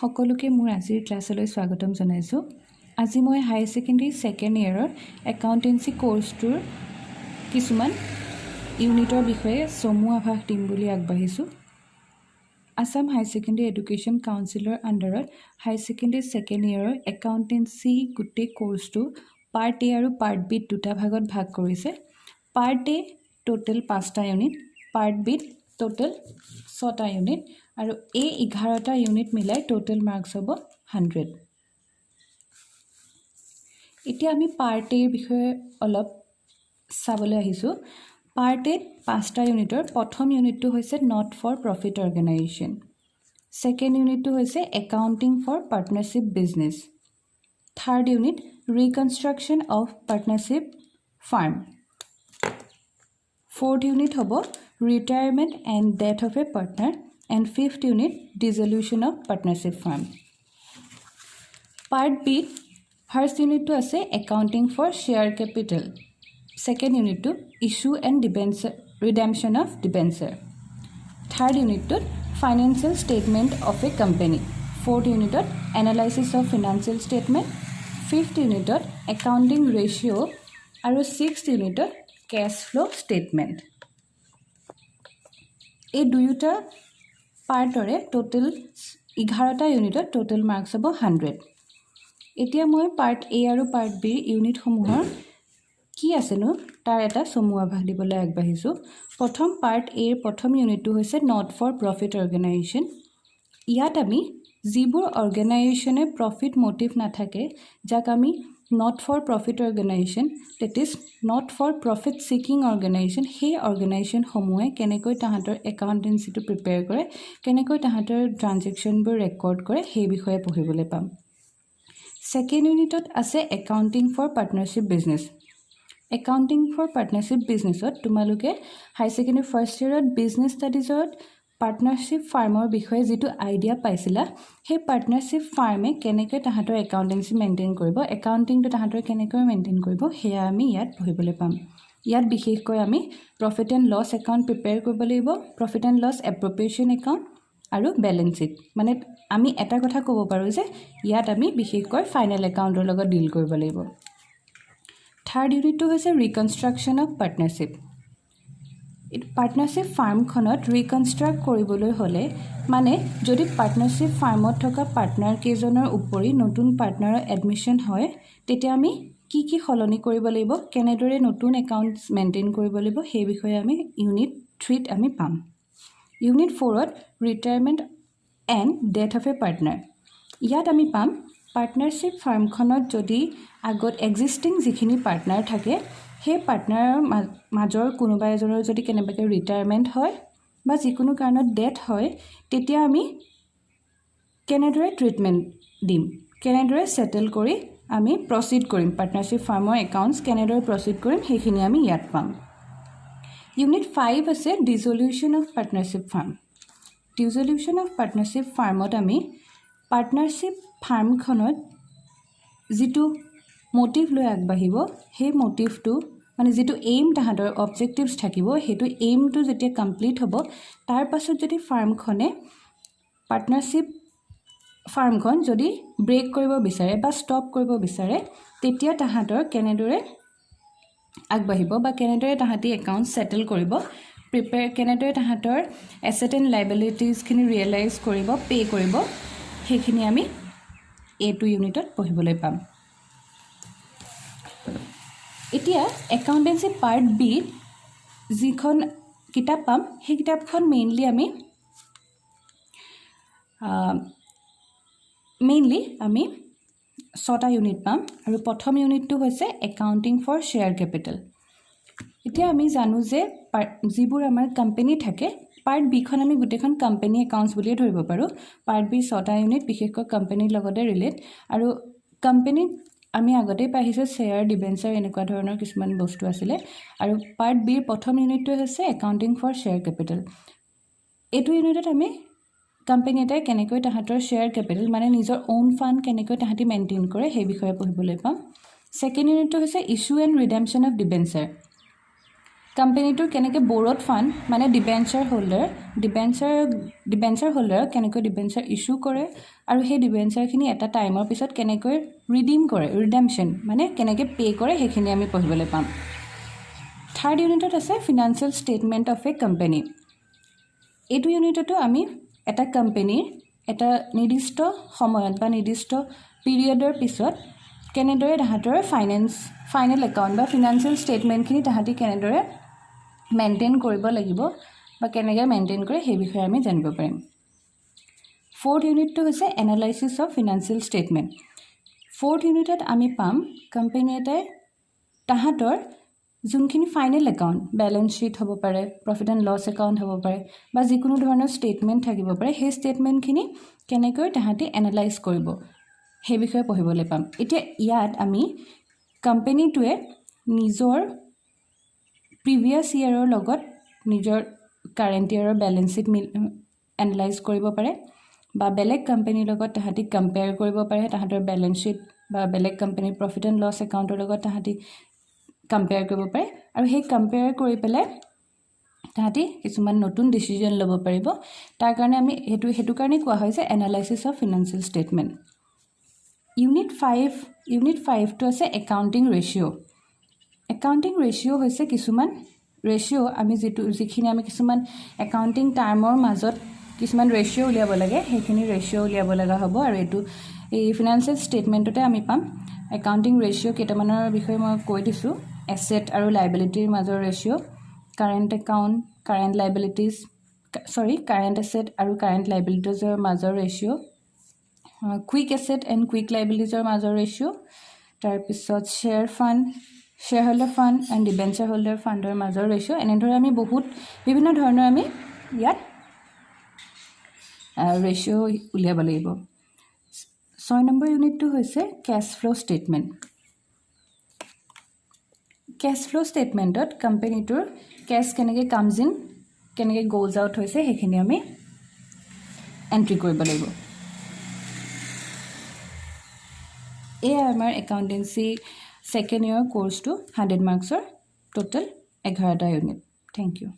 সকলোকে মোৰ আজিৰ ক্লাছলৈ স্বাগতম জনাইছোঁ। আজি মই হাই ছেকেণ্ডাৰী ছেকেণ্ড ইয়েৰৰ একাউণ্টেঞ্চি কোৰ্ছটোৰ কিছুমান ইউনিটৰ বিষয়ে চমু আভাস দিম বুলি আগবাঢ়িছোঁ। আসাম হাই ছেকেণ্ডাৰী এডুকেশ্যন কাউন্সিলৰ আণ্ডাৰত হাই ছেকেণ্ডাৰী ছেকেণ্ড ইয়েৰৰ একাউণ্টেঞ্চি গোটেই কোৰ্ছটো পাৰ্ট এ আৰু পাৰ্ট বিত দুটা ভাগত ভাগ কৰিছে। পাৰ্ট এ টোটেল 5টা ইউনিট, পাৰ্ট বিত টোটেল 6টা ইউনিট আৰু এই 11টা ইউনিট মিলাই টোটেল মাৰ্কছ হ'ব 100। এতিয়া আমি পাৰ্ট এৰ বিষয়ে অলপ চাবলৈ আহিছোঁ। পাৰ্ট এত 5টা ইউনিটৰ প্ৰথম ইউনিটটো হৈছে not for profit organisation, second ইউনিটটো হৈছে accounting for partnership business, third unit reconstruction of partnership firm, fourth unit হ'ব retirement and death of a partner, and fifth unit dissolution of partnership firm. Part B first unit to ase accounting for share capital, second unit to issue and redemption of debenture, third unit to financial statement of a company, fourth unit to analysis of financial statement, fifth unit to accounting ratio aru sixth unit to cash flow statement. এই দুয়োটা পাৰ্টৰে total 11টা ইউনিটত total marks হ'ব 100। এতিয়া মই part এ আৰু part বিৰ ইউনিটসমূহৰ কি আছেনো তাৰ এটা চমু আভাস দিবলৈ আগবাঢ়িছোঁ। প্ৰথম পাৰ্ট এৰ প্ৰথম ইউনিটটো হৈছে নট ফৰ প্ৰফিট অৰ্গেনাইজেশ্যন। ইয়াত আমি যিবোৰ অৰ্গেনাইজেশ্যনে প্ৰফিট মটিভ নাথাকে, যাক আমি not for profit organisation, that is not for profit seeking organisation, সেই অৰ্গেনাইজেশ্যনসমূহে কেনেকৈ তাহাঁতৰ একাউণ্টেঞ্চিটো প্ৰিপেয়াৰ কৰে, কেনেকৈ তাহাঁতৰ ট্ৰানজেকশ্যনবোৰ ৰেকৰ্ড কৰে, সেই বিষয়ে পঢ়িবলৈ পাম। ছেকেণ্ড ইউনিটত আছে accounting for partnership business. Accounting for partnership বিজনেছত তোমালোকে হাই ছেকেণ্ডেৰী ফাৰ্ষ্ট ইয়েৰত বিজনেছ ষ্টাডিজত পাৰ্টনাৰশ্বিপ ফাৰ্মৰ বিষয়ে যিটো আইডিয়া পাইছিলা, সেই পাৰ্টনাৰশ্বিপ ফাৰ্মে কেনেকৈ তাহাঁতৰ একাউণ্টেঞ্চি মেইনটেইন কৰিব, একাউণ্টিংটো তাহাঁতৰ কেনেকৈ মেইনটেইন কৰিব, সেয়া আমি ইয়াত পঢ়িবলৈ পাম। ইয়াত বিশেষকৈ আমি profit and loss account prepare কৰিব লাগিব, profit and loss appropriation account আৰু বেলেঞ্চ শ্বীট। মানে আমি এটা কথা ক'ব পাৰোঁ যে ইয়াত আমি বিশেষকৈ ফাইনেল একাউণ্টৰ লগত ডিল কৰিব লাগিব। থাৰ্ড ইউনিটটো হৈছে ৰিকনষ্ট্ৰাকশ্যন অফ পাৰ্টনাৰশ্বিপ। পাৰ্টনাৰশ্বিপ ফাৰ্মখনত ৰিকনষ্ট্ৰাক্ট কৰিবলৈ হ'লে, মানে যদি পাৰ্টনাৰশ্বিপ ফাৰ্মত থকা পাৰ্টনাৰ কেইজনৰ উপৰি নতুন পাৰ্টনাৰৰ এডমিশ্যন হয়, তেতিয়া আমি কি কি সলনি কৰিব লাগিব, কেনেদৰে নতুন একাউণ্টছ মেইনটেইন কৰিব লাগিব, সেই বিষয়ে আমি ইউনিট 3ত আমি পাম। ইউনিট 4ত retirement and death of a partner. ইয়াত আমি পাম পাৰ্টনাৰশ্বিপ ফাৰ্মখনত যদি আগত এক্সিষ্টিং যিখিনি পাৰ্টনাৰ থাকে, সেই পাৰ্টনাৰৰ মাজৰ কোনোবা এজনৰ যদি কেনেবাকৈ ৰিটায়াৰমেণ্ট হয় বা যিকোনো কাৰণত ডেথ হয়, তেতিয়া আমি কেনেদৰে ট্ৰিটমেণ্ট দিম, কেনেদৰে ছেটেল কৰি আমি প্ৰচিড কৰিম, পাৰ্টনাৰশ্বিপ ফাৰ্মৰ একাউণ্টছ কেনেদৰে প্ৰচিড কৰিম, সেইখিনি আমি ইয়াত পাম। ইউনিট 5 আছে dissolution of partnership firm. Dissolution of partnership ফাৰ্মত আমি পাৰ্টনাৰশ্বিপ ফাৰ্মখনত যিটো মটিভ লৈ আগবাঢ়িব, সেই মটিভটো মানে যিটো এইম তাহাঁতৰ অবজেক্টিভছ থাকিব, সেইটো এইমটো যেতিয়া কমপ্লিট হ'ব, তাৰ পাছত যদি পাৰ্টনাৰশ্বিপ ফাৰ্মখন যদি ব্ৰেক কৰিব বিচাৰে বা ষ্টপ কৰিব বিচাৰে, তেতিয়া তাহাঁতৰ কেনেদৰে আগবাঢ়িব বা কেনেদৰে তাহাঁতি একাউণ্ট ছেটেল কৰিব, কেনেদৰে তাহাঁতৰ এছেট এণ্ড লাইবিলিটিজখিনি ৰিয়েলাইজ কৰিব, পে' কৰিব, সেইখিনি আমি এইটো ইউনিটত পঢ়িবলৈ পাম। এতিয়া একাউণ্টেঞ্চি পাৰ্ট বিত যিখন কিতাপ পাম, সেই কিতাপখন মেইনলি আমি 6টা ইউনিট পাম আৰু প্ৰথম ইউনিটটো হৈছে একাউণ্টিং ফৰ শ্বেয়াৰ কেপিটেল। এতিয়া আমি জানো যে যিবোৰ আমাৰ কোম্পানী থাকে, পাৰ্ট বিখন আমি গোটেইখন কোম্পানী একাউণ্টছ বুলিয়ে ধৰিব পাৰোঁ। পাৰ্ট বি 6টা ইউনিট বিশেষকৈ কোম্পানীৰ লগতে ৰিলেট, আৰু কোম্পানীত আমি আগতেই পাইছোঁ শ্বেয়াৰ, ডিবেঞ্চাৰ এনেকুৱা ধৰণৰ কিছুমান বস্তু আছিলে। আৰু পাৰ্ট বিৰ প্ৰথম ইউনিটটো হৈছে একাউণ্টিং ফৰ শ্বেয়াৰ কেপিটেল। এইটো ইউনিটত আমি কোম্পানী এটাই কেনেকৈ তাহাঁতৰ শ্বেয়াৰ কেপিটেল মানে নিজৰ অ'ন ফাণ্ড কেনেকৈ তাহাঁতি মেইনটেইন কৰে, সেই বিষয়ে পঢ়িবলৈ পাম। ছেকেণ্ড ইউনিটটো হৈছে ইছ্যু এণ্ড ৰিডেম্পশ্যন অফ ডিবেঞ্চাৰ। কোম্পানীটোৰ কেনেকৈ ব'ৰড ফাণ্ড মানে ডিবেঞ্চাৰ হোল্ডাৰক কেনেকৈ ডিবেঞ্চাৰ ইছ্যু কৰে আৰু সেই ডিবেঞ্চাৰখিনি এটা টাইমৰ পিছত কেনেকৈ ৰিডিম কৰে, ৰিডেমশ্যন মানে কেনেকৈ পে' কৰে, সেইখিনি আমি পঢ়িবলৈ পাম। থাৰ্ড ইউনিটত আছে financial statement of A company. এইটো ইউনিটতো আমি এটা কোম্পানীৰ এটা নিৰ্দিষ্ট সময়ত বা নিৰ্দিষ্ট পিৰিয়ডৰ পিছত কেনেদৰে তাহাঁতৰ ফাইনেল একাউণ্ট বা ফিনান্সিয়েল ষ্টেটমেণ্টখিনি তাহাঁতি কেনেদৰে মেইনটেইন কৰিব লাগিব বা কেনেকৈ মেইনটেইন কৰে সেই বিষয়ে আমি জানিব পাৰিম। ফ'ৰ্থ ইউনিটটো হৈছে analysis of financial statement. Fourth ইউনিটত আমি পাম কোম্পানী এটাই তাহাঁতৰ যোনখিনি ফাইনেল একাউণ্ট, বেলেঞ্চ শ্বীট হ'ব পাৰে, প্ৰফিট এণ্ড লছ একাউণ্ট হ'ব পাৰে বা যিকোনো ধৰণৰ ষ্টেটমেণ্ট থাকিব পাৰে, সেই ষ্টেটমেণ্টখিনি কেনেকৈ তাহাঁতি এনালাইজ কৰিব সেই বিষয়ে পঢ়িবলৈ পাম। এতিয়া ইয়াত আমি কোম্পানীটোৱে নিজৰ প্ৰিভিয়াছ ইয়েৰৰ লগত নিজৰ কাৰেণ্ট ইয়েৰৰ বেলেঞ্চ শ্বীট এনালাইজ কৰিব পাৰে বা বেলেগ কোম্পানীৰ লগত তাহাঁতি কম্পেয়াৰ কৰিব পাৰে তাহাঁতৰ বেলেঞ্চ শ্বীট বা বেলেগ কোম্পানীৰ প্ৰফিট এণ্ড লছ একাউণ্টৰ লগত তাহাঁতি কম্পেয়াৰ কৰিব পাৰে আৰু সেই কম্পেয়াৰ কৰি পেলাই তাহাঁতি কিছুমান নতুন ডিচিজন ল'ব পাৰিব। তাৰ কাৰণে আমি সেইটো কাৰণেই কোৱা হয় যে analysis of financial statement. Unit 5টো আছে একাউণ্টিং ৰেচিঅ'। একাউণ্টিং ৰেচিঅ' হৈছে কিছুমান ৰেচিঅ' যিখিনি আমি কিছুমান একাউণ্টিং টাৰ্মৰ মাজত কিছুমান ৰেচিঅ' উলিয়াব লাগে, সেইখিনি ৰেচিঅ' উলিয়াব লগা হ'ব আৰু এই ফিনান্সিয়েল ষ্টেটমেণ্টতে আমি পাম। একাউণ্টিং ৰেচিঅ' কেইটামানৰ বিষয়ে মই কৈ দিছোঁ। এছেট আৰু লাইবিলিটিৰ মাজৰ ৰেচিঅ', কাৰেণ্ট এছেট আৰু কাৰেণ্ট লাইবিলিটিজৰ মাজৰ ratio', quick asset and quick লাইবিলিটিজৰ মাজৰ ৰেচিঅ', তাৰপিছত share holder fund and debenture holder ফাণ্ডৰ মাজৰ ৰেচিঅ'। এনেদৰে আমি বিভিন্ন ধৰণৰ আমি ইয়াত ৰেচিঅ' উলিয়াব লাগিব। 6 নম্বৰ ইউনিটটো হৈছে কেছ ফ্ল' ষ্টেটমেণ্ট। কেছ ফ্ল' ষ্টেটমেণ্টত কোম্পানীটোৰ কেছ কেনেকৈ কামছ ইন, কেনেকৈ গ'জ আউট হৈছে সেইখিনি আমি এণ্ট্ৰি কৰিব লাগিব। এয়া আমাৰ একাউণ্টেঞ্চি ছেকেণ্ড ইয়েৰৰ কোৰ্চটো 100 মাৰ্কছৰ টোটেল 11টা ইউনিট। Thank U.